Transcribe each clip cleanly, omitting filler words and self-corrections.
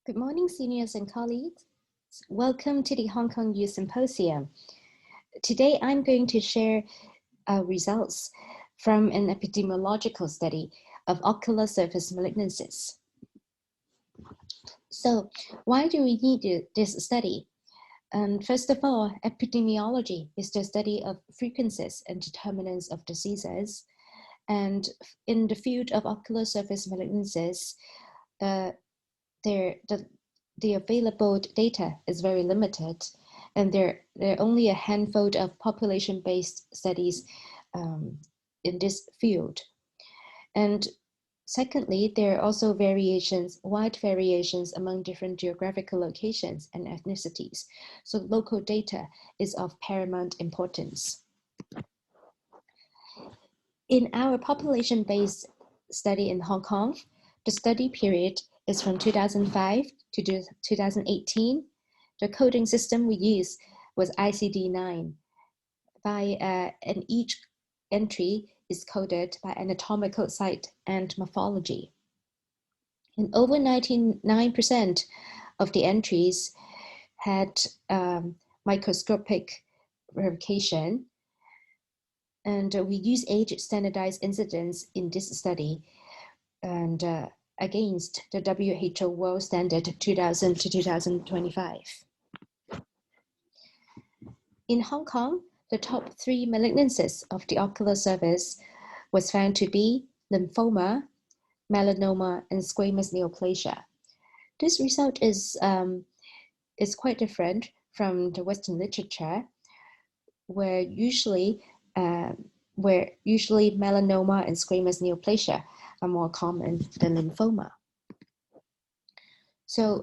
Good morning, seniors and colleagues. Welcome to the HKU Symposium. Today, I'm going to share results from an epidemiological study of ocular surface malignancies. So, why do we need this study? First of all, epidemiology is the study of frequencies and determinants of diseases. And in the field of ocular surface malignancies, the available data is very limited, and there are only a handful of population-based studies in this field. And secondly, there are also wide variations among different geographical locations and ethnicities. So local data is of paramount importance. In our population-based study in Hong Kong, the study period is from 2005 to 2018. The coding system we used was ICD-9. And each entry is coded by anatomical site and morphology. And over 99% of the entries had microscopic verification. And we use age standardized incidence in this study, and against the WHO World Standard 2000 to 2025. In Hong Kong, the top 3 malignancies of the ocular surface was found to be lymphoma, melanoma, and squamous neoplasia. This result is quite different from the Western literature, where usually melanoma and squamous neoplasia are more common than lymphoma. So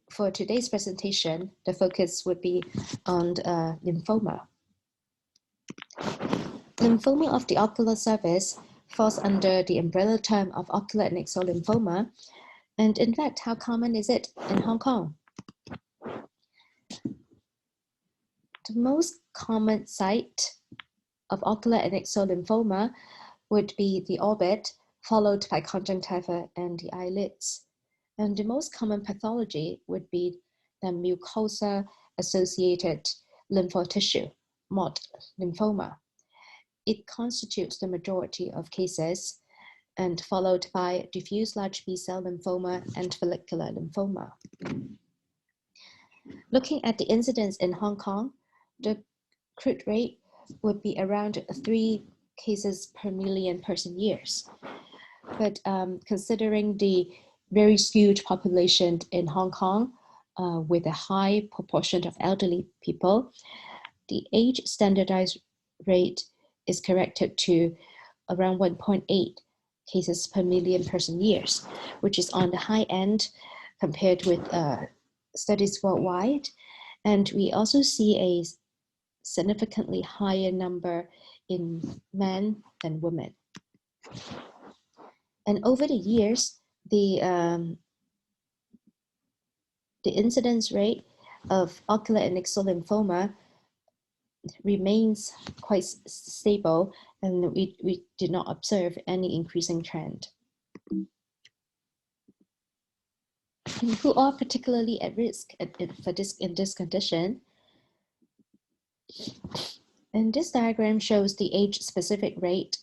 for today's presentation, the focus would be on lymphoma. Lymphoma of the ocular surface falls under the umbrella term of ocular and axial lymphoma. And in fact, how common is it in Hong Kong? The most common site of ocular and axial lymphoma would be the orbit, followed by conjunctiva and the eyelids. And the most common pathology would be the mucosa-associated lymphotissue, MOD lymphoma. It constitutes the majority of cases, and followed by diffuse large B-cell lymphoma and follicular lymphoma. Looking at the incidence in Hong Kong, the crude rate would be around 3 cases per million person years. But considering the very skewed population in Hong Kong with a high proportion of elderly people, the age standardized rate is corrected to around 1.8 cases per million person years, which is on the high end compared with studies worldwide. And we also see a significantly higher number in men than women. And over the years, the incidence rate of ocular and axial lymphoma remains quite stable, and we did not observe any increasing trend. And who are particularly at risk in this condition? And this diagram shows the age-specific rate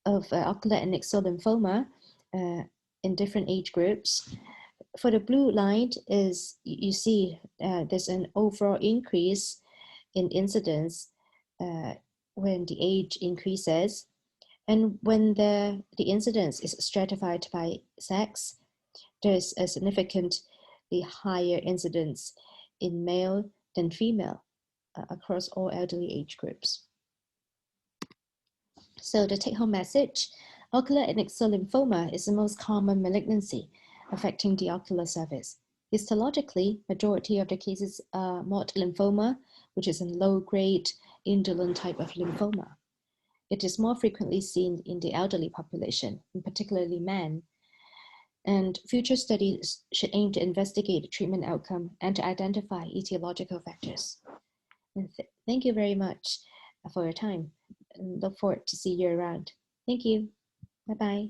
of ocular and axial lymphoma in different age groups. For the blue line is, you see there's an overall increase in incidence when the age increases. And when the incidence is stratified by sex, there's a significantly higher incidence in male than female across all elderly age groups. So the take-home message, ocular and axial lymphoma is the most common malignancy affecting the ocular surface. Histologically, majority of the cases are MOD lymphoma, which is a low-grade indolent type of lymphoma. It is more frequently seen in the elderly population, and particularly men. And future studies should aim to investigate the treatment outcome and to identify etiological factors. And thank you very much for your time, and look forward to see you around. Thank you. Bye-bye.